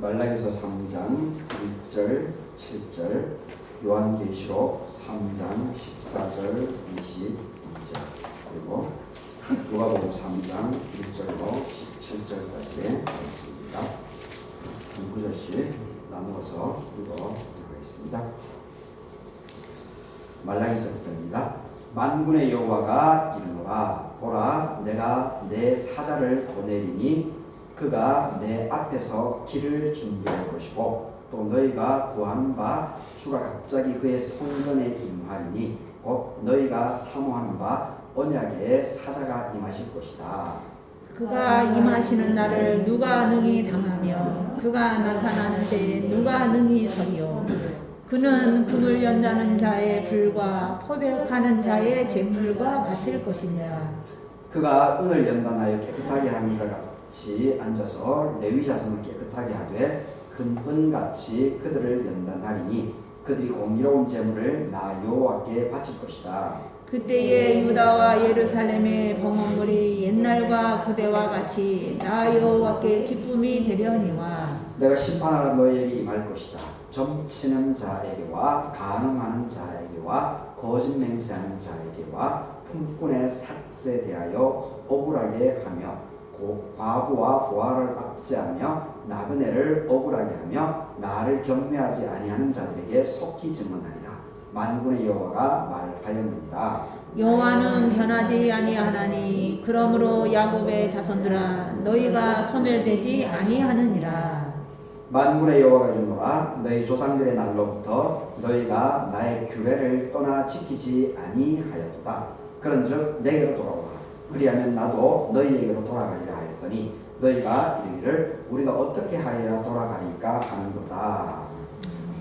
말라기서 3장 1절 7절, 요한계시록 3장 14절 22절, 그리고 누가복음 3장 1절로 17절까지의 말씀입니다. 한 구절씩 나누어서 읽어보겠습니다. 말라기서부터입니다. 만군의 여호와가 이르노라. 보라, 내가 내 사자를 보내리니 그가 내 앞에서 길을 준비할 것이고, 또 너희가 구하는 바 주가 갑자기 그의 성전에 임하리니 곧 너희가 사모하는 바 언약의 사자가 임하실 것이다. 그가 임하시는 날을 누가 능히 당하며 그가 나타나는 때에 누가 능히 서리요. 그는 금을 연다는 자의 불과 포백하는 자의 재물과 같을 것이니라. 그가 은을 연단하여 깨끗하게 하는 자 같이 앉아서 레위 자손을 깨끗하게 하되 금은같이 그들을 연단하리니 그들이 공의로운 재물을 나 여호와께 바칠 것이다. 그때에 유다와 예루살렘의 범원물이 옛날과 그대와 같이 나 여호와께 기쁨이 되려니와. 내가 심판하러 너희에게 임할 것이다. 점치는 자에게와 간음하는 자에게와 거짓 맹세하는 자에게와 품꾼의 삭세에 대하여 억울하게 하며 과부와 고아를 압제하며 나그네를 억울하게 하며 나를 경외하지 아니하는 자들에게 속히 증언하리라. 만군의 여호와가 말하였느니라. 여호와는 변하지 아니하나니 그러므로 야곱의 자손들아 너희가 소멸되지 아니하느니라. 만군의 여호와가 이르노라. 너희 조상들의 날로부터 너희가 나의 규례를 떠나 지키지 아니하였도다. 그런즉 내게로 돌아오라. 그리하면 나도 너희에게로 돌아가리라 하였더니 너희가 이르기를 우리가 어떻게 하여야 돌아가리까 하는도다.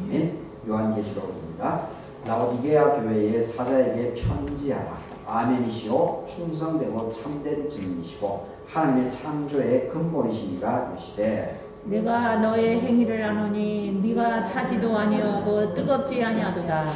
아멘. 요한계시록입니다. 라오디게아 교회의 사자에게 편지하라. 아멘이시오 충성되고 참된 증인이시고 하나님의 창조의 근본이시니가 이르시되 내가 너의 행위를 아노니 네가 차지도 아니하고 뜨겁지 아니하도다.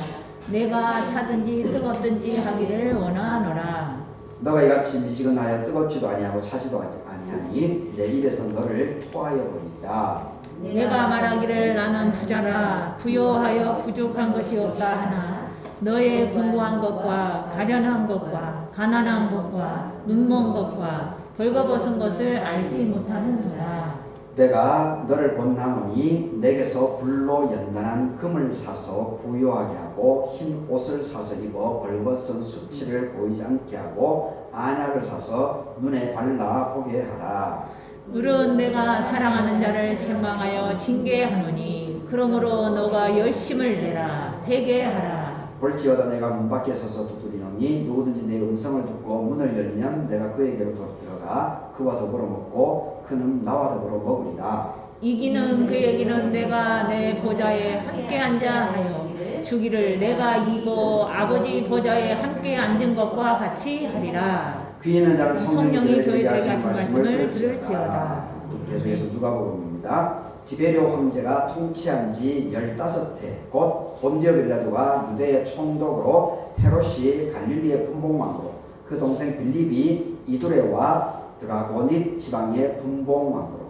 내가 차든지 뜨겁든지 하기를 원하노라. 너가 이같이 미지근하여 뜨겁지도 아니하고 차지도 아니하니 내 입에서 너를 토하여 버리리라. 내가 말하기를 나는 부자라 부요하여 부족한 것이 없다 하나 너의 궁고한 것과 가련한 것과 가난한 것과 눈먼 것과 벌거벗은 것을 알지 못하는도다. 내가 너를 권하노니 내게서 불로 연단한 금을 사서 부요하게 하고 흰 옷을 사서 입어 벌벗은 수치를 보이지 않게 하고 안약을 사서 눈에 발라 보게 하라. 물은 내가 사랑하는 자를 책망하여 징계하노니 그러므로 너가 열심을 내라 회개하라. 볼지어다 내가 문 밖에 서서 두드리노니 누구든지 내 음성을 듣고 문을 열면 내가 그에게로 들어가 그와 더불어 먹고 그는 나와 더불어 먹으리라. 이기는 그에게는 내가 내 보좌에 함께 앉아 하여 주기를 내가 이고 아버지 보좌에 함께 앉은 것과 같이 하리라. 귀 있는 자는 성령이 교회에게 하신 하신 말씀을 들을지어다. 계속해서 누가복음입니다. 디베리오 황제가 통치한 지 15해 곧 본디오 빌라도가 유대의 총독으로 헤롯이 갈릴리의 분봉왕으로 그 동생 빌립이 이두레와 드라고닛 지방의 분봉왕으로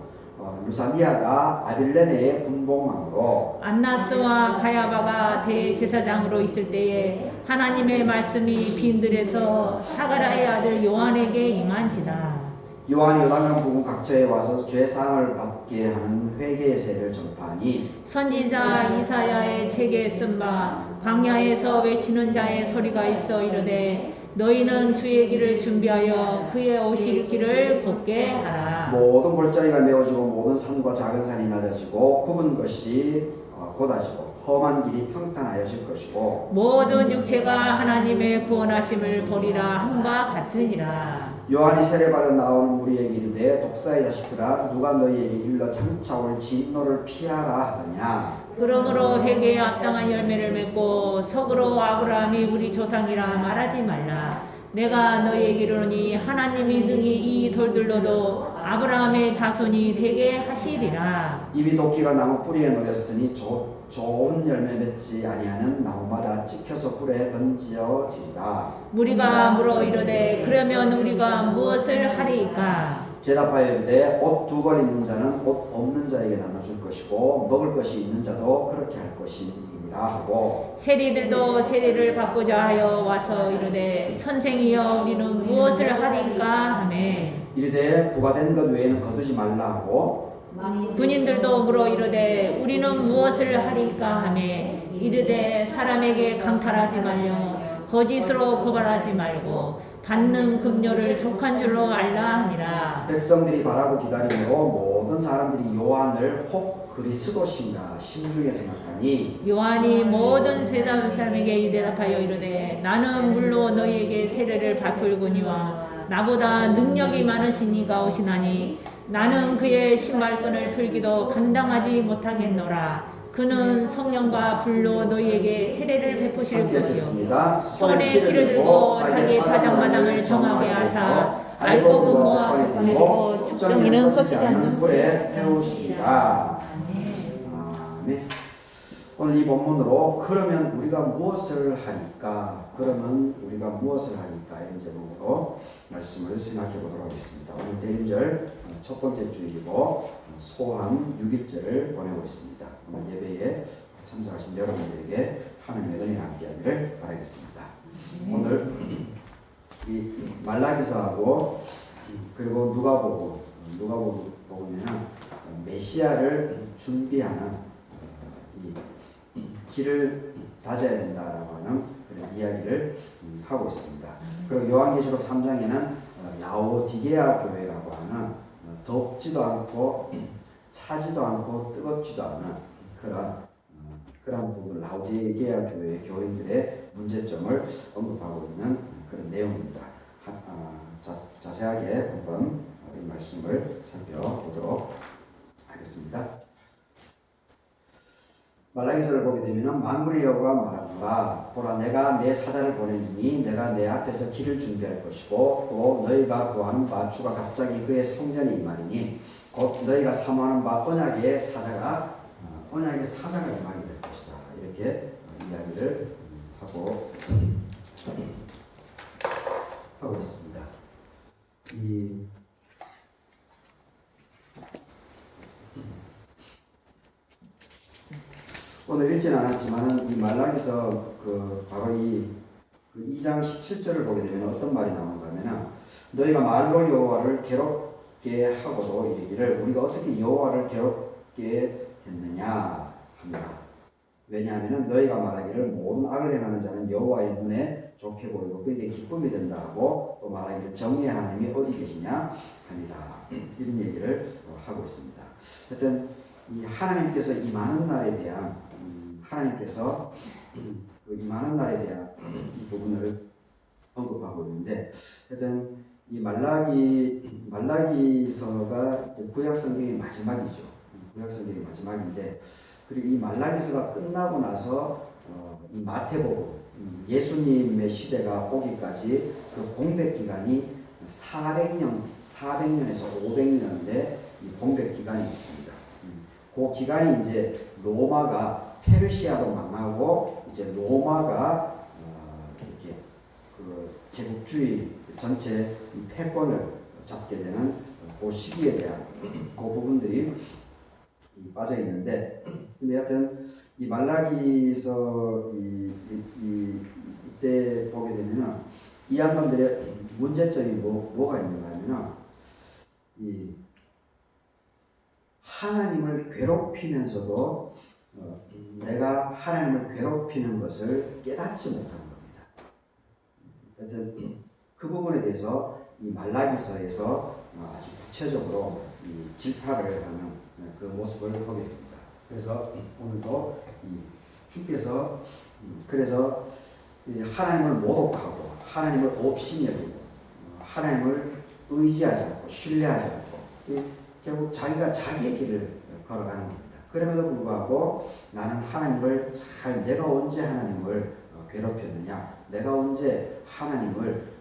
루사니아가 아빌레네의 분봉왕으로 안나스와 가야바가 대제사장으로 있을 때에 하나님의 말씀이 빈들에서 사가랴의 아들 요한에게 임한지라. 요한이 요단강 부근 각처에 와서 죄사함을 받게 하는 회개의 세를 전파하니 선지자 이사야의 책에 쓴 바 광야에서 외치는 자의 소리가 있어 이르되 너희는 주의 길을 준비하여 그의 오실 길을 곱게 하라. 모든 골짜기가 메워지고 모든 산과 작은 산이 낮아지고 굽은 것이 곧아지고 험한 길이 평탄하여질 것이고 모든 육체가 하나님의 구원하심을 보리라 함과 같으니라. 요한이 세례받아 나오는 무리에게 이르되 독사의 자식들아 누가 너희에게 일러 장차 올 진노를 피하라 하느냐. 그러므로 회개에 합당한 열매를 맺고 속으로 아브라함이 우리 조상이라 말하지 말라. 내가 너희에게 이르노니 하나님이 능히 이 돌들로도 아브라함의 자손이 되게 하시리라. 이미 도끼가 나무 뿌리에 놓였으니 좋은 열매 맺지 아니하는 나무마다 찍혀서 불에 던져지리라. 무리가 물어 이르되 그러면 우리가 무엇을 하리이까? 대답하여 이르되 옷 2벌 있는 자는 옷 없는 자에게 나눠줄 것이요 것이고 먹을 것이 있는 자도 그렇게 할 것임이니라 하고 세리들도 세례를 받고자 하여 와서 이르되 선생이여 우리는 무엇을 하리까 하매 이르되 부과된 것 외에는 거두지 말라 하고 군인들도 물어 이르되 우리는 무엇을 하리까 하매 이르되 사람에게 강탈하지 말려 거짓으로 고발하지 말고 받는 급료를 족한 줄로 알라 하니라. 백성들이 바라고 기다림으로 모든 사람들이 요한을 혹 그리스도신가 심중에 생각하니 요한이 모든 세상 사람에게 대답하여 이르되 나는 물로 너희에게 세례를 베풀거니와 나보다 능력이 많으신 이가 오시나니 나는 그의 신발끈을 풀기도 감당하지 못하겠노라. 그는 성령과 불로 너희에게 세례를 베푸실 함께 것이요 듣습니다. 손에 키를 들고 자기의 타작마당을 정하게 하사 알곡은 모아 꺼내고 축정이는 꺼지지 않는 불에 태우시리라. 아멘. 오늘 이 본문으로 그러면 우리가 무엇을 하니까 이런 제목으로 말씀을 생각해 보도록 하겠습니다. 오늘 대림절 첫 번째 주일이고 소환 6일째를 보내고 있습니다. 오늘 예배에 참석하신 여러분들에게 하나님의 은혜가 함께하기를 바라겠습니다. 오늘 이 말라기서하고 그리고 누가복음에는 메시아를 준비하는 이 길을 다져야 된다라고 하는 그런 이야기를 하고 있습니다. 그리고 요한계시록 3장에는 라오디게아 교회라고 하는 덥지도 않고 차지도 않고 뜨겁지도 않은 그런 부분 라오디게아 교회 교인들의 문제점을 언급하고 있는 그런 내용입니다. 자세하게 한번 이 말씀을 살펴보도록 하겠습니다. 말라기서를 보게 되면 만군의 여호와가 말하노라 보라 내가 내 사자를 보내니 내가 내 앞에서 길을 준비할 것이고 또 너희가 구하는 바 주가 갑자기 그의 성전에 임하리니 곧 너희가 사모하는 바 언약의 사자가 임하게 될 것이다. 이렇게 이야기를 하고 있습니다. 오늘 읽지는 않았지만은 이 말라기서 바로 이 2장 17절을 보게 되면 어떤 말이 나오는가 하면은 너희가 말로 여호와를 괴롭게 하고도 이르기를 우리가 어떻게 여호와를 괴롭게 했느냐 합니다. 왜냐하면 너희가 말하기를 모든 악을 행하는 자는 여호와의 눈에 좋게 보이고 그에게 기쁨이 된다 하고 또 말하기를 정의의 하나님이 어디 계시냐 합니다. 이런 얘기를 하고 있습니다. 하여튼 이 하나님께서 임하는 날에 대한 이 부분을 언급하고 있는데 하여튼 이 말라기서가 구약 성경의 마지막이죠. 구약 성경의 마지막인데 그리고 이 말라기서가 끝나고 나서 이 마태복음 예수님의 시대가 오기까지 그 공백 기간이 400년에서 500년대 이 공백 기간이 있습니다. 그 기간이 이제 로마가 페르시아도 망하고 이제 로마가 이렇게 그 제국주의 전체 패권을 잡게 되는 그 시기에 대한 그 부분들이 빠져 있는데 근데 하여튼 이 말라기서 이때 보게 되면은 이 양반들의 문제점이 뭐가 있는가 하면은 이 하나님을 괴롭히면서도 내가 하나님을 괴롭히는 것을 깨닫지 못하는 겁니다. 하여튼 그 부분에 대해서 이 말라기서에서 아주 구체적으로 이 질타를 하는 그 모습을 보게 됩니다. 그래서 오늘도 주께서 그래서 하나님을 모독하고 하나님을 없이 여기고 하나님을 의지하지 않고 신뢰하지 않고 결국 자기가 자기의 길을 걸어가는 겁니다. 그럼에도 불구하고 나는 하나님을 내가 언제 하나님을 괴롭혔느냐, 내가 언제 하나님을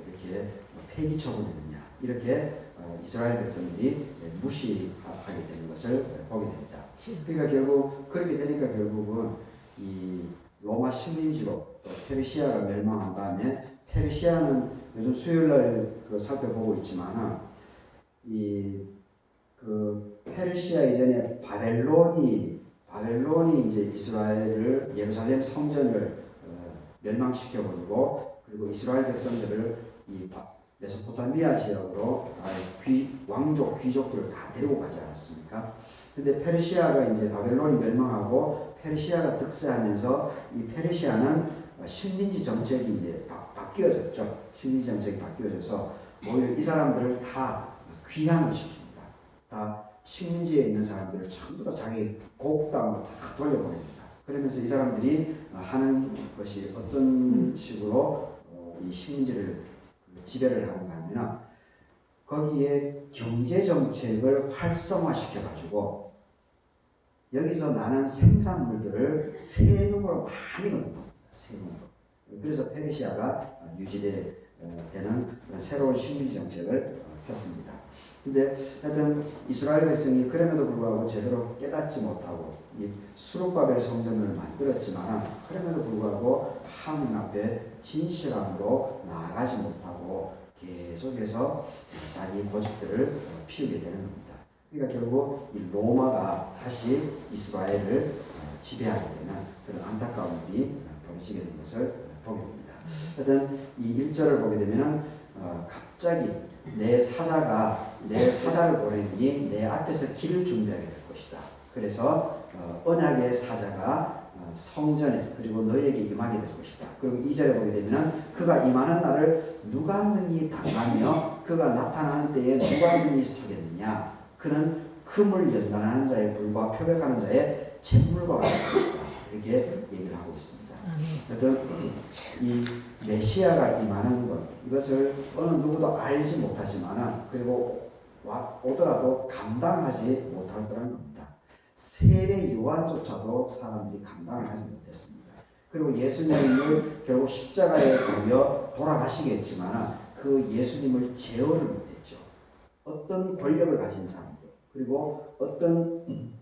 이렇게 폐기 처분했느냐, 이렇게 이스라엘 백성들이 무시하게 되는 것을 보게 됩니다. 그러니까 그렇게 되니까 결국은 이 로마 식민지로 또 페르시아가 멸망한 다음에 페르시아는 요즘 수요일날 살펴보고 있지만은 그 페르시아 이전에 바벨론이 이제 이스라엘을 예루살렘 성전을 멸망시켜 버리고 그리고 이스라엘 백성들을 이 메소포타미아 지역으로 왕족 귀족들을 다 데리고 가지 않았습니까? 근데 페르시아가 이제 바벨론이 멸망하고 페르시아가 득세하면서 이 페르시아는 식민지 정책이 이제 바뀌어졌죠. 식민지 정책이 바뀌어져서 오히려 이 사람들을 다 귀환을 시킵니다. 다 식민지에 있는 사람들을 전부 다 자기 고국 땅으로 다 돌려보냅니다. 그러면서 이 사람들이 하는 것이 어떤 식으로 이 식민지를 지배를 하는가 하면 거기에 경제 정책을 활성화시켜 가지고 여기서 나는 생산물들을 세금으로 많이 걷는 겁니다. 세금으로. 그래서 페르시아가 유지되는 그런 새로운 식민지 정책을 폈습니다. 근데 하여튼 이스라엘 백성이 그럼에도 불구하고 제대로 깨닫지 못하고 이 수룹바벨 성전을 만들었지만 그럼에도 불구하고 하나님 앞에 진실함으로 나아가지 못하고 계속해서 자기 고집들을 피우게 되는 겁니다. 그러니까 결국 이 로마가 다시 이스라엘을 지배하게 되는 그런 안타까운 일이 벌어지게 된 것을 보게 됩니다. 하여튼 이 1절을 보게 되면은 갑자기 내 사자를 보내니 내 앞에서 길을 준비하게 될 것이다. 그래서 언약의 사자가 성전에 그리고 너희에게 임하게 될 것이다. 그리고 2절에 보게 되면은 그가 임하는 날을 누가 능히 당하며 그가 나타나는 때에 누가 능히 서겠느냐. 그는 금을 연단하는 자의 불과 표백하는 자의 잿물과 같을 것이다. 이렇게 얘기를 하고 있습니다. 하여튼 이 메시아가 임하는 것 이것을 어느 누구도 알지 못하지만 그리고 오더라도 감당하지 못할 거라는 겁니다. 세례 요한조차도 사람들이 감당을 하지 못했습니다. 그리고 예수님을 결국 십자가에 달려 돌아가시겠지만 그 예수님을 제어를 못했죠. 어떤 권력을 가진 사람들 그리고 어떤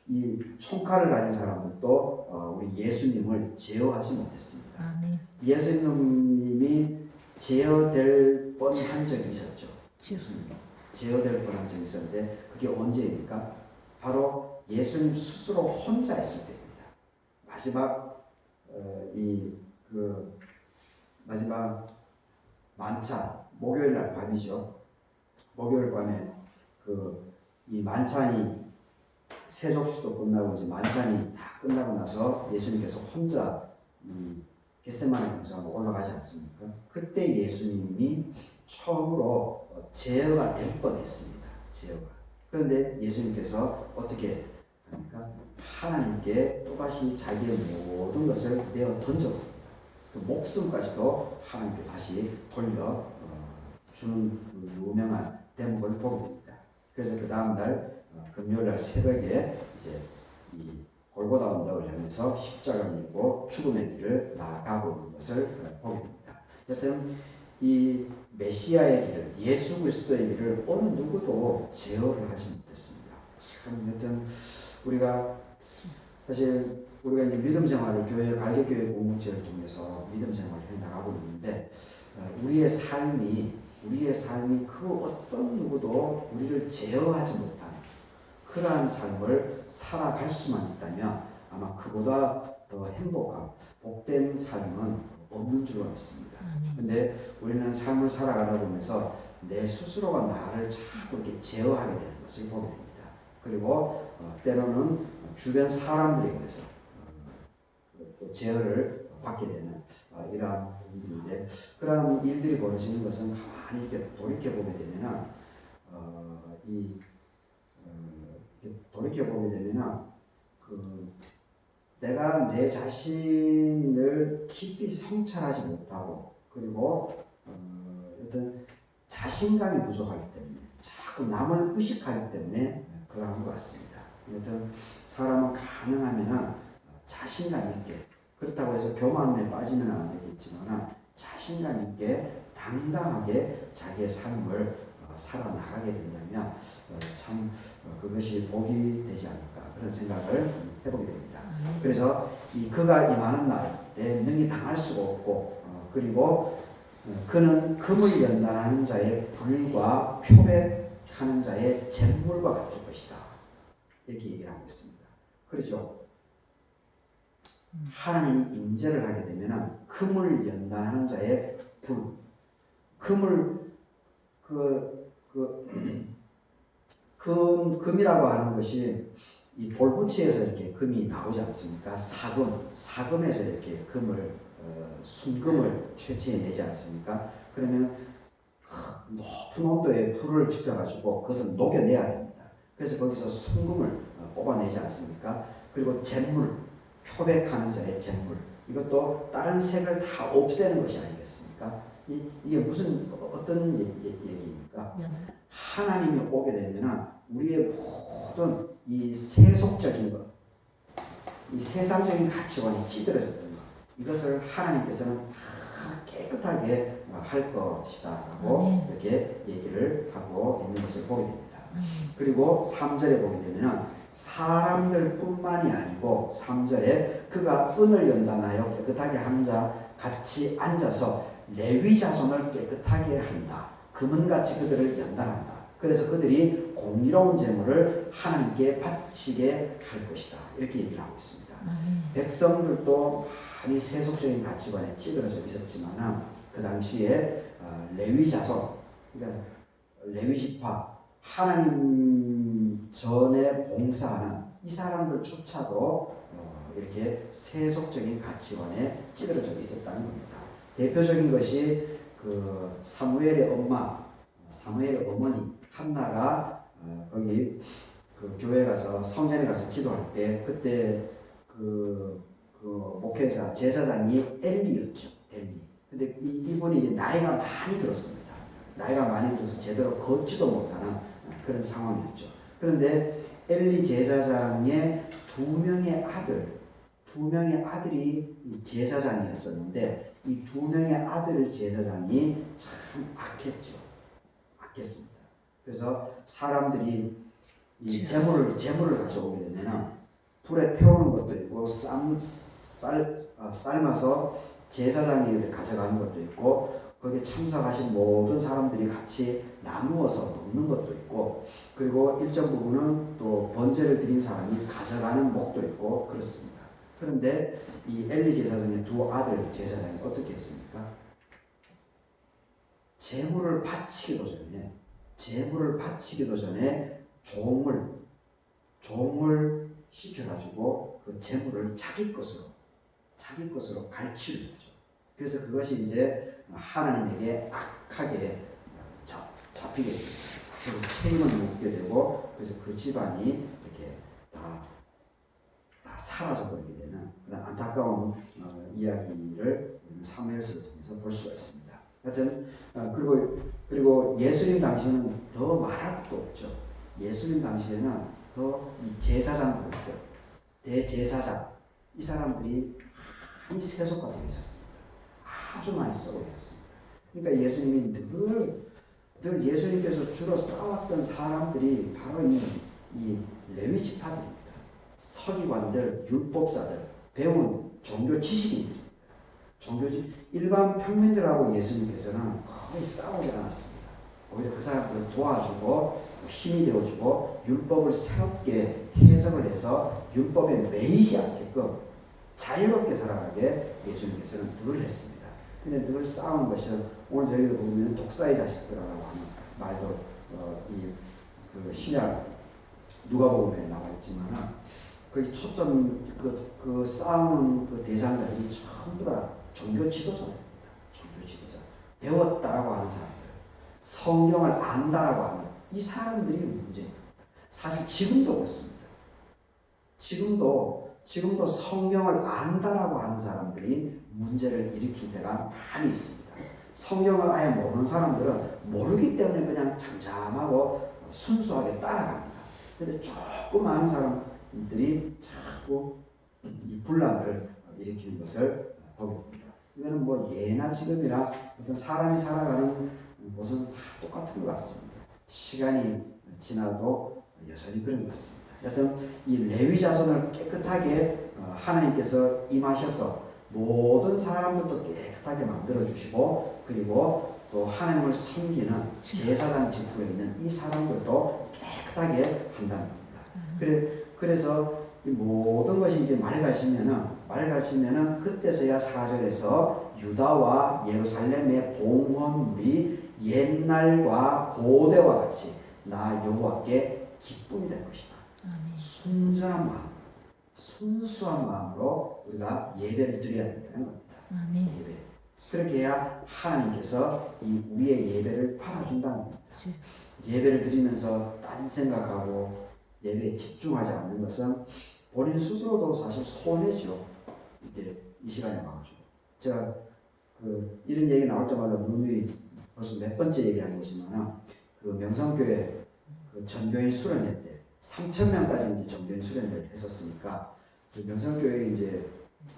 이 총칼을 가진 사람들도 우리 예수님을 제어하지 못했습니다. 예수님이 제어될 뻔한 적이 있었죠. 예수님이 제어될 뻔한 적이 있었는데 그게 언제입니까? 바로 예수님 스스로 혼자 했을 때입니다. 마지막 만찬 목요일 날 밤이죠. 목요일 밤에 이 만찬이 세족식도 끝나고 이제 만찬이 다 끝나고 나서 예수님께서 혼자 이 겟세마네 동산으로 올라가지 않습니까? 그때 예수님이 처음으로 제어가 될 뻔했습니다. 제어가. 그런데 예수님께서 어떻게 합니까? 하나님께 또다시 자기의 모든 것을 내어 던져버립니다. 그 목숨까지도 하나님께 다시 돌려 주는 그 유명한 대목을 보게 됩니다. 그래서 그 다음 날 금요일날 새벽에 이제 이 골고다 언덕을 향해서 십자가를 지고 죽음의 길을 나아가고 있는 것을 보게 됩니다. 여튼 이 메시아의 길을 예수 그리스도의 길을 어느 누구도 제어를 하지 못했습니다. 참 여튼 사실 우리가 이제 믿음 생활을 갈개교회 공동체를 통해서 믿음 생활을 해 나가고 있는데 우리의 삶이 그 어떤 누구도 우리를 제어하지 못하는 그러한 삶을 살아갈 수만 있다면 아마 그보다 더 행복하고 복된 삶은 없는 줄로 믿습니다. 근데 우리는 삶을 살아가다 보면서 내 스스로가 나를 자꾸 이렇게 제어하게 되는 것을 보게 됩니다. 그리고 때로는 주변 사람들에 의해서 또 제어를 받게 되는 이러한 부분들인데 그러한 일들이 벌어지는 것은 가만히 이렇게 돌이켜보게 되면 내가 내 자신을 깊이 성찰하지 못하고 그리고 어떤 자신감이 부족하기 때문에 자꾸 남을 의식하기 때문에 그러한 것 같습니다. 여튼 사람은 가능하면 자신감 있게 그렇다고 해서 교만에 빠지면 안 되겠지만 자신감 있게 당당하게 자기의 삶을 살아나가게 된다면 참 그것이 복이 되지 않을까 그런 생각을 해보게 됩니다. 그래서 그가 임하는 날에 능히 당할 수가 없고 그리고 그는 금을 연단하는 자의 불과 표백하는 하는 자의 잿물과 같을 것이다. 이렇게 얘기를 하고 있습니다. 그렇죠? 하나님이 임재를 하게 되면은 금을 연단하는 자의 불, 금을 금이라고 하는 것이 이 볼붙이에서 이렇게 금이 나오지 않습니까? 사금에서 이렇게 금을 순금을 채취해내지 않습니까? 그러면 높은 온도에 불을 지펴가지고 그것을 녹여내야 됩니다. 그래서 거기서 순금을 뽑아내지 않습니까? 그리고 잿물, 표백하는 자의 잿물, 이것도 다른 색을 다 없애는 것이 아니겠습니까? 이게 무슨 어떤 얘기입니까? 하나님이 오게 되면 우리의 모든 이 세속적인 것, 이 세상적인 가치관이 찌들어졌던 것, 이것을 하나님께서는 다 깨끗하게 할 것이다 라고 이렇게 얘기를 하고 있는 것을 보게 됩니다. 그리고 3절에 보게 되면 사람들 뿐만이 아니고 3절에 그가 은을 연단하여 깨끗하게 하는 자 같이 앉아서 레위 자손을 깨끗하게 한다. 금은같이 그들을 연단한다. 그래서 그들이 공의로운 제물을 하나님께 바치게 할 것이다. 이렇게 얘기를 하고 있습니다. 백성들도 많이 세속적인 가치관에 찌들어져 있었지만 그 당시에 레위 자손, 그러니까 레위 지파, 하나님 전에 봉사하는 이 사람들조차도 이렇게 세속적인 가치관에 찌들어져 있었다는 겁니다. 대표적인 것이 그 사무엘의 엄마, 사무엘의 어머니 한나가 거기 그 교회 가서 성전에 가서 기도할 때 그때 그 목회자 제사장이 엘리였죠. 엘리. 근데 이분이 이제 나이가 많이 들었습니다. 나이가 많이 들어서 제대로 걷지도 못하는 그런 상황이었죠. 그런데 엘리 제사장의 두 명의 아들이 제사장이었었는데 이 두 명의 아들 제사장이 참 악했습니다. 그래서 사람들이 이 재물을 가져오게 되면 불에 태우는 것도 있고 삶아서 제사장이 가져가는 것도 있고 거기에 참석하신 모든 사람들이 같이 나누어서 먹는 것도 있고 그리고 일정 부분은 또 번제를 드린 사람이 가져가는 목도 있고 그렇습니다. 그런데 이 엘리 제사장의 두 아들 제사장이 어떻게 했습니까? 제물을 바치기도 전에 종을 시켜가지고 그 제물을 자기 것으로 갈취를 했죠. 그래서 그것이 이제 하나님에게 악하게 잡히게 됩니다. 그래서 책임을 묻게 되고 그래서 그 집안이 이렇게 다 사라져 버리게 되는 그런 안타까운 이야기를 사무엘서를 통해서 볼 수가 있습니다. 하여튼 그리고 예수님 당시에는 더 말할 것도 없죠. 예수님 당시에는 더 이 제사장들, 대제사장 이 사람들이 많이 세속화되어 있었습니다. 아주 많이 썩어 있었습니다. 그러니까 예수님이 늘 예수님께서 주로 싸웠던 사람들이 바로 이 레위 지파들입니다. 서기관들, 율법사들, 배운 종교 지식인들입니다. 일반 평민들하고 예수님께서는 거의 싸우지 않았습니다. 오히려 그 사람들을 도와주고 힘이 되어주고 율법을 새롭게 해석을 해서 율법에 매이지 않게끔 자유롭게 살아가게 예수님께서는 늘 했습니다. 근데 늘 싸우는 것이 오늘 저희도 보면 독사의 자식들이라고 하는 말도 그 신약 누가복음에 나와 있지만 그 초점 그 싸우는 그 대상들이 전부 다 종교 지도자들입니다. 종교 지도자. 배웠다라고 하는 사람들. 성경을 안다라고 하는 이 사람들이 문제입니다. 사실 지금도 그렇습니다. 지금도 성경을 안다라고 하는 사람들이 문제를 일으킬 때가 많이 있습니다. 성경을 아예 모르는 사람들은 모르기 때문에 그냥 잠잠하고 순수하게 따라갑니다. 그런데 조금 아는 사람들이 자꾸 이 분란을 일으키는 것을 보게 됩니다. 이거는 뭐 예나 지금이나 어떤 사람이 살아가는 곳은 다 똑같은 것 같습니다. 시간이 지나도 여전히 그런 것 같습니다. 여튼 이 레위 자손을 깨끗하게 하나님께서 임하셔서 모든 사람들도 깨끗하게 만들어 주시고 그리고 또 하나님을 섬기는 제사장 직분에 있는 이 사람들도 깨끗하게 한다는 겁니다. 그래서 이 모든 것이 이제 맑아지면은 그때서야 4절에서 유다와 예루살렘의 봉헌물이 옛날과 고대와 같이 나 여호와께 기쁨이 될 것이다. 순전한 마음, 순수한 마음으로 우리가 예배를 드려야 된다는 겁니다. 예배. 그렇게 해야 하나님께서 이 우리의 예배를 받아준다는 겁니다. 예배를 드리면서 딴 생각하고 예배에 집중하지 않는 것은 본인 스스로도 사실 손해죠. 이때 이 시간에 와가지고 제가 이런 얘기 나올 때마다 누누이 벌써 몇 번째 얘기한 거지만 그 명성교회 그 전교인 수련회 때 3,000명까지 이제 전교인 수련회를 했었으니까 그 명성교회 이제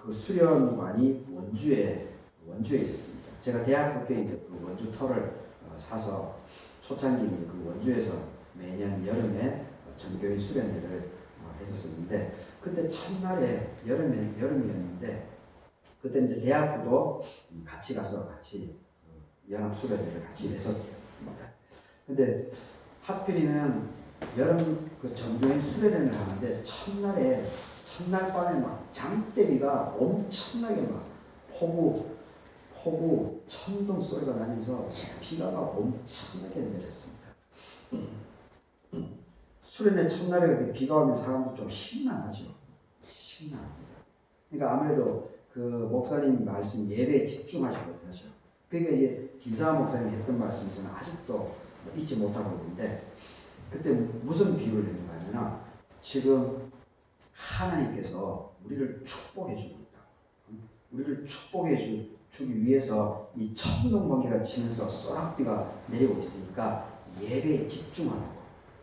그 수련관이 원주에 있었습니다. 제가 대학교 때 이제 그 원주 터를 사서 초창기 이제 그 원주에서 매년 여름에 전교인 수련회를 했었었는데 그때 첫날에 여름이었는데 그때 이제 대학교도 같이 가서 연합 수련회를 같이 했었습니다. 근데 하필이면 여름 그 전교인 수련회를 하는데 첫날 밤에 막 장대비가 엄청나게 막 폭우 천둥 소리가 나면서 비가 막 엄청나게 내렸습니다. 수련회 첫날에 이렇게 비가 오면 사람들 좀 심란하죠. 심란합니다. 그러니까 아무래도 그 목사님 말씀 예배에 집중하지 못하죠. 그러니까 이제 김상환 목사님이 했던 말씀을 저는 아직도 잊지 못하고 있는데 그때 무슨 비유를 했는가 하면 지금 하나님께서 우리를 축복해 주고 있다. 우리를 축복해 주기 위해서 이 천둥 번개가 치면서 쏘락비가 내리고 있으니까 예배에 집중하라고.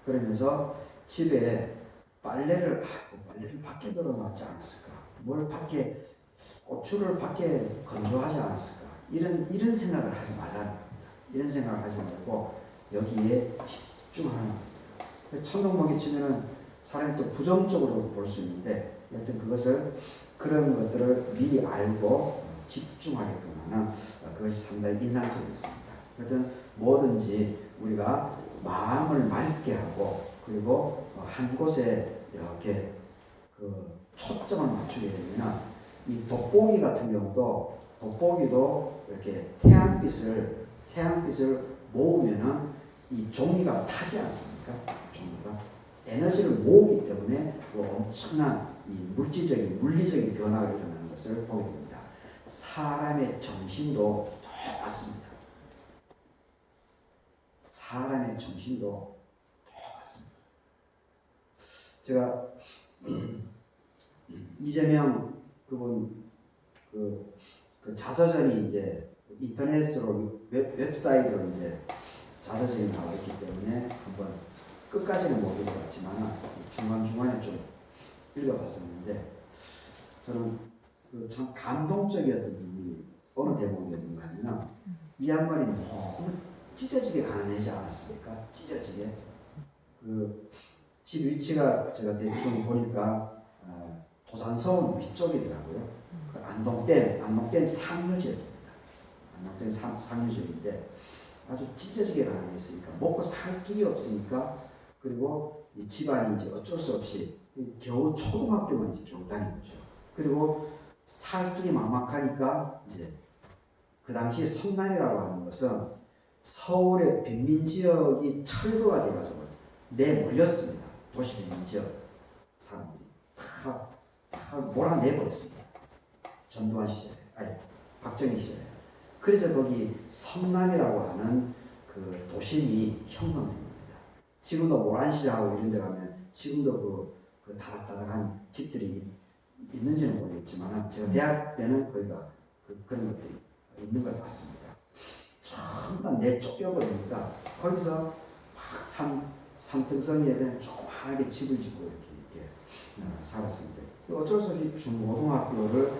그러면서 집에 빨래를 밖에 널어놨지 않았을까? 고추를 밖에 건조하지 않았을까? 이런 생각을 하지 말라는 겁니다. 이런 생각을 하지 말고 여기에 집중하는 겁니다. 천둥 번개 치면은 사람이 또 부정적으로 볼 수 있는데 여하튼 그런 것들을 미리 알고 집중하게끔 하는 그것이 상당히 인상적이었습니다. 하여튼 뭐든지 우리가 마음을 맑게 하고 그리고 한 곳에 이렇게 그 초점을 맞추게 되면 이 돋보기 같은 경우도 돋보기도 이렇게 태양빛을 모으면은 이 종이가 타지 않습니까? 종이가 에너지를 모으기 때문에 엄청난 이 물리적인 변화가 일어나는 것을 보게 됩니다. 사람의 정신도 똑같습니다. 사람의 정신도 똑같습니다. 제가 이재명 그분 그 자서전이 이제 인터넷으로 웹사이트로 이제 자서전이 나와 있기 때문에 한번 끝까지는 못 읽어봤지만 중간중간에 좀 읽어봤었는데 저는 참 감동적이었던 부분이 어느 대목이었는가 하면 이 양반이 너무 찢어지게 가난하지 않았습니까? 찢어지게 집 위치가 제가 대충 보니까 도산서원 위쪽이더라고요. 그 안동댐 상류지역입니다. 안동댐 상류지역인데 아주 찢어지게 가난했으니까 먹고 살 길이 없으니까 그리고 이 집안이 이제 어쩔 수 없이 겨우 초등학교만 이제 겨우 다닌 거죠. 그리고 살 길이 막막하니까 이제 그 당시 성남이라고 하는 것은 서울의 빈민지역이 철거가 돼가지고 내몰렸습니다. 도시 빈민지역 사람들이 다 몰아내버렸습니다. 전두환 시절에, 박정희 시절에. 그래서 거기 성남이라고 하는 그 도심이 형성된 겁니다. 지금도 모란시장하고 이런 데 가면 지금도 그 다닥다닥한 집들이 있는지는 모르겠지만 제가 대학 때는 거기가 그런 것들이 있는 걸 봤습니다. 전부 다 내쫓겨버리니까 거기서 막 산등성이에 그냥 조그만하게 집을 짓고 이렇게 살았습니다. 어쩔 수 없이 중고등학교를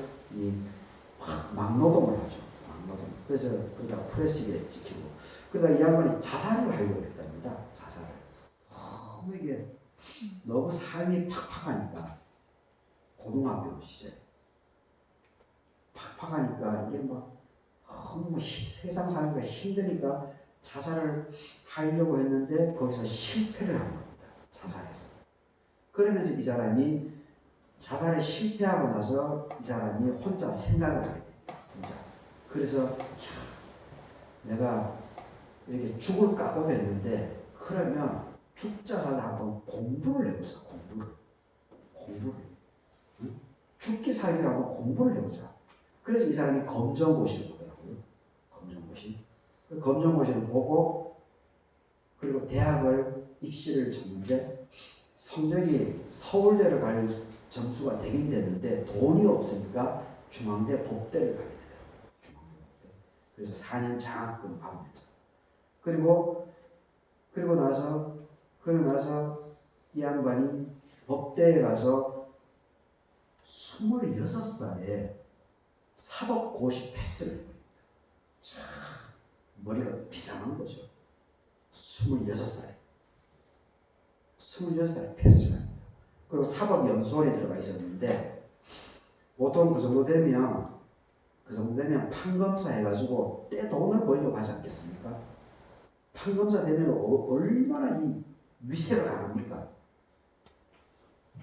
막노동을 하죠. 막노동. 그래서 그러다 프레시게 지키고 그러다 이 양반이 자살을 하려고 했답니다. 자살을. 이게 너무 삶이 팍팍하니까 고등학교 시절 팍팍하니까 이게 막 너무 세상 살기가 힘드니까 자살을 하려고 했는데 거기서 실패를 한 겁니다. 자살해서. 그러면서 이 사람이 자살에 실패하고 나서 이 사람이 혼자 생각을 하게 됩니다. 혼자. 그래서 야, 내가 이렇게 죽을까도 했는데 그러면 죽자 살자 한번 공부를 해보자. 공부를. 응? 죽기 살기라고 공부를 해보자. 그래서 이 사람이 검정고시를 보더라고요. 검정고시를 보고 그리고 대학을 입시를 쳤는데 성적이 서울대를 갈 점수가 되긴 되는데 돈이 없으니까 중앙대 법대를 가게 되더라고요. 중앙대 법대. 그래서 4년 장학금 받으면서 그리고 나서 이 양반이 법대에 가서 26살에 사법고시 패스를 합니다. 참 머리가 비상한 거죠. 26살에 패스를 합니다. 그리고 사법연수원에 들어가 있었는데 보통 그 정도 되면 판검사 해가지고 떼돈을 벌려고 하지 않겠습니까? 판검사 되면 얼마나 이 위세가 강합니까?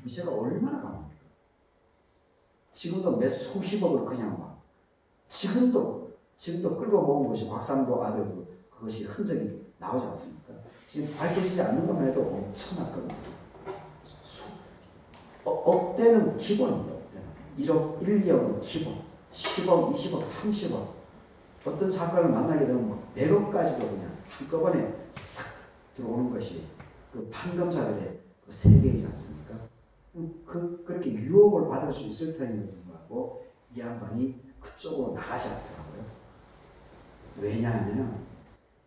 위세가 얼마나 강합니까? 지금도 몇 수십억을 그냥 막 지금도 끌고 모은 것이 곽상도 아들 그것이 흔적이 나오지 않습니까? 지금 밝혀지지 않는 것만 해도 엄청났거든요. 억대는 기본입니다. 1억, 1, 2억은 기본. 10억, 20억, 30억. 어떤 사건을 만나게 되면 뭐 100억까지도 그냥 한꺼번에 싹 들어오는 것이 그 판검사들의 그 세계이지 않습니까? 그렇게 유혹을 받을 수 있을 터임에도 불구하고 이 양반이 그쪽으로 나가지 않더라고요. 왜냐하면은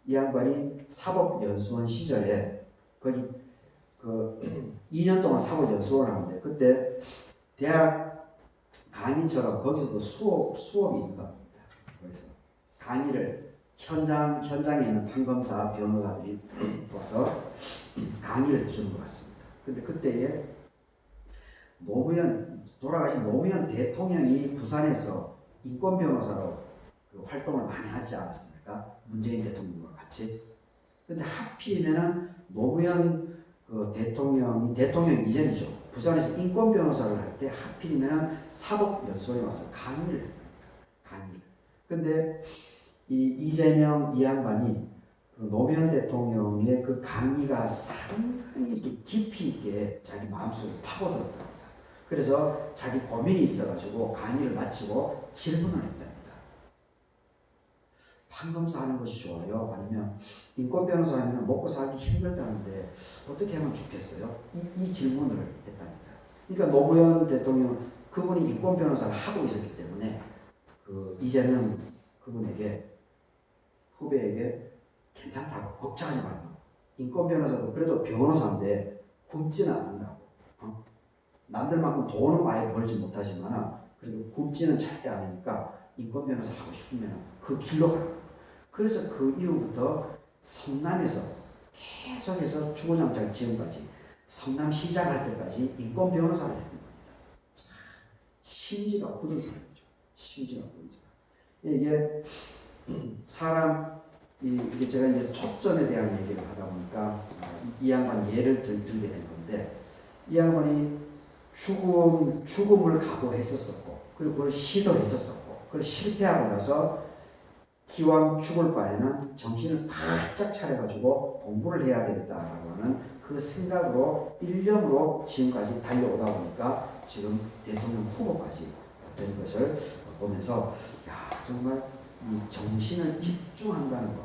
이 양반이 사법연수원 시절에 거의 그 2년 동안 사법연수원을 하는데 그때 대학 강의처럼 거기서도 수업이 있는 겁니다. 그래서 강의를 현장에 있는 판검사 변호사들이 와서 강의를 주는 것 같습니다. 근데 그때에 돌아가신 노무현 대통령이 부산에서 인권 변호사로 그 활동을 많이 하지 않았습니까? 문재인 대통령과 같이. 근데 하필이면은 노무현 그 대통령 이전이죠. 부산에서 인권 변호사를 할 때 하필이면은 사법연수원에 와서 강의를 했답니다. 근데 이 이재명 이 양반이 그 노무현 대통령의 그 강의가 상당히 깊이 있게 자기 마음속에 파고들었답니다. 그래서 자기 고민이 있어가지고 강의를 마치고 질문을 했답니다. 판검사 하는 것이 좋아요? 아니면 인권 변호사 하면 먹고 살기 힘들다는데 어떻게 하면 좋겠어요? 이 질문을 했답니다. 그러니까 노무현 대통령 그분이 인권 변호사를 하고 있었기 때문에 그 이재명 그분에게 후배에게 괜찮다고 걱정하지 말고 인권 변호사도 그래도 변호사인데 굶지는 않는다고. 남들만큼 돈은 많이 벌지 못하지만 그래도 굶지는 절대 않으니까 인권 변호사 하고 싶으면 그 길로 가라. 그래서 그 이후부터 성남에서 계속해서 주거장창 지금까지 성남시장 할 때까지 인권 변호사를 했던 겁니다. 심지가 굳은 사람이죠. 이게 이게 제가 이제 초점에 대한 얘기를 하다 보니까 이 양반 예를 들게 된 건데 이 양반이 죽음을 각오했었고 그리고 그걸 시도했었고 그걸 실패하고 나서 기왕 죽을 바에는 정신을 바짝 차려가지고 공부를 해야 되겠다라고 하는 그 생각으로 일념으로 지금까지 달려오다 보니까 지금 대통령 후보까지 된 것을 보면서 야 정말 이 정신을 집중한다는 것,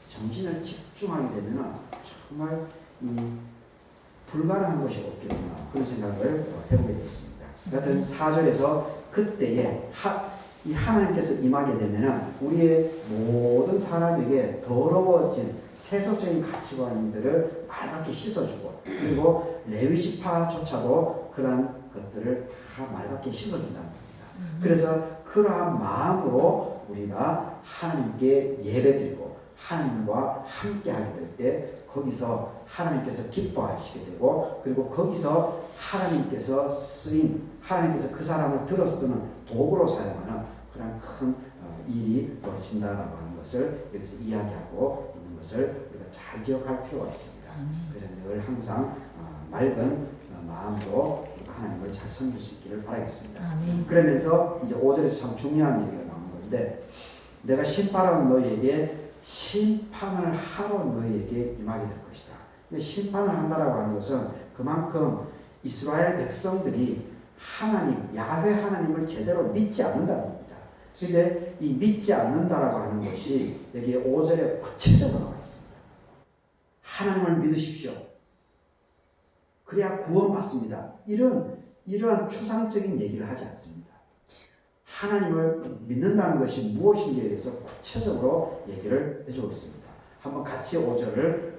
정신을 집중하게 되면은 정말 이 불가능한 것이 없겠구나 그런 생각을 해보게 되었습니다. 여하튼 4절에서 그때에 이 하나님께서 임하게 되면은 우리의 모든 사람에게 더러워진 세속적인 가치관들을 맑게 씻어주고 그리고 레위지파조차도 그러한 것들을 다 맑게 씻어준다는 겁니다. 그래서 그러한 마음으로 우리가 하나님께 예배드리고 하나님과 함께하게 될 때 거기서 하나님께서 기뻐하시게 되고 그리고 거기서 하나님께서 그 사람을 들어 쓰는 도구로 사용하는 그런 큰 일이 벌어진다라고 하는 것을 여기서 이야기하고 있는 것을 우리가 잘 기억할 필요가 있습니다. 그래서 늘 항상 맑은 마음으로 하나님을 잘 섬길 수 있기를 바라겠습니다. 아멘. 그러면서 이제 5절에서 참 중요한 얘기가 나오는 건데 내가 심판하는 너희에게 심판을 하러 너희에게 임하게 될 것이다. 심판을 한다라고 하는 것은 그만큼 이스라엘 백성들이 하나님, 야훼 하나님을 제대로 믿지 않는다는 겁니다. 그런데 이 믿지 않는다라고 하는 것이 여기 5절에 구체적으로 나와 있습니다. 하나님을 믿으십시오. 그래야 구원받습니다. 이러한 추상적인 얘기를 하지 않습니다. 하나님을 믿는다는 것이 무엇인지에 대해서 구체적으로 얘기를 해주고 있습니다. 한번 같이 5절을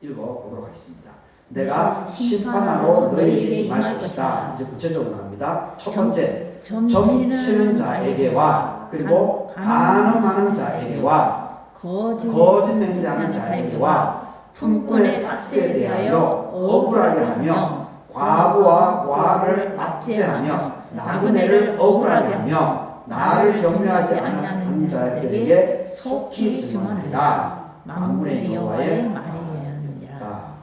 읽어보도록 하겠습니다. 내가 심판하러 너희에게 임할 것이다. 이제 구체적으로 나옵니다. 첫 번째, 점치는 자에게와 그리고 간음하는 자에게와 거짓 맹세하는 자에게와 품꾼의 삭세에 대하여 억울하게 하며 과부와 고아를 압제하며 나그네를 억울하게 하며 나를 경외하지 않는 자들에게 속히 증언하리라. 만군의 여호와의 말이니라.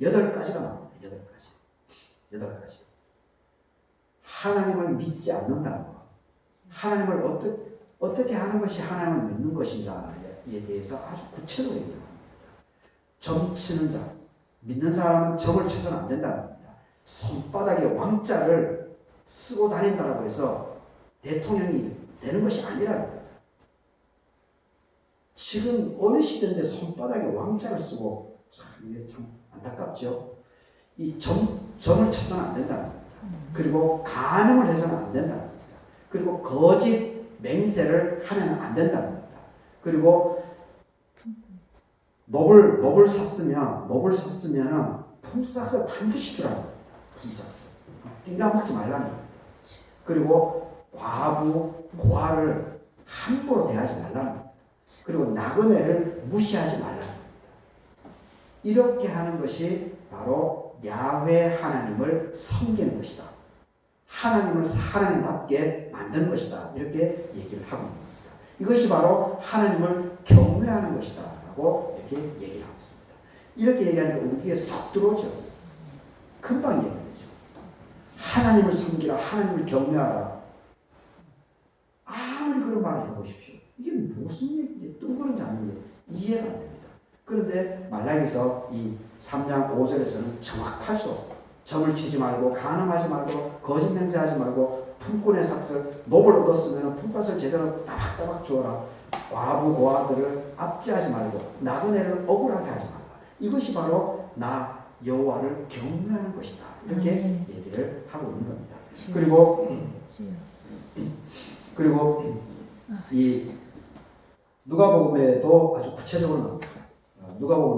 8가지가 나옵니다. 8가지. 하나님을 믿지 않는다는 것. 하나님을 어떻게 하는 것이 하나님을 믿는 것인가에 대해서 아주 구체적으로 얘기를 합니다. 점치는 자. 믿는 사람은 점을 쳐서는 안 된다는 겁니다. 손바닥에 왕자를 쓰고 다닌다고 해서 대통령이 되는 것이 아니라는 겁니다. 지금 어느 시대인데 손바닥에 왕자를 쓰고 이게 참 안타깝죠. 이 점을 쳐서는 안 된다는 겁니다. 그리고 간음을 해서는 안 된다는 겁니다. 그리고 거짓 맹세를 하면 안 된다는 겁니다. 그리고 넙을 샀으면 품삯을 반드시 주라는 겁니다. 품삯을 띵가먹지 말라는 겁니다. 그리고 과부, 고아를 함부로 대하지 말라는 겁니다. 그리고 나그네를 무시하지 말라는 겁니다. 이렇게 하는 것이 바로 야훼 하나님을 섬기는 것이다. 하나님을 하나님답게 만드는 것이다. 이렇게 얘기를 하고 있는 겁니다. 이것이 바로 하나님을 경외하는 것이다. 라고 이렇게 얘기를 하고 있습니다. 이렇게 얘기하니까 우리 귀에 쏙 들어오죠. 금방 이해가 되죠. 하나님을 섬기라. 하나님을 경외하라. 아무리 그런 말을 해보십시오. 이게 무슨 얘기인지 뜬구름 잡는 게 이해가 안 됩니다. 그런데 말라기서 이 3장 5절에서는 정확하죠. 점을 치지 말고 간음하지 말고 거짓 맹세하지 말고 품꾼의 삭슬 몹을 얻었으면 품값을 제대로 따박따박 주어라. 과부 고아들을 압제하지 말고 나그네를 억울하게 하지 말라. 이것이 바로 나 여호와를 경외하는 것이다. 이렇게 얘기를 하고 있는 겁니다. 그리고 이 누가복음에도 아주 구체적으로 나옵니다. 누가복음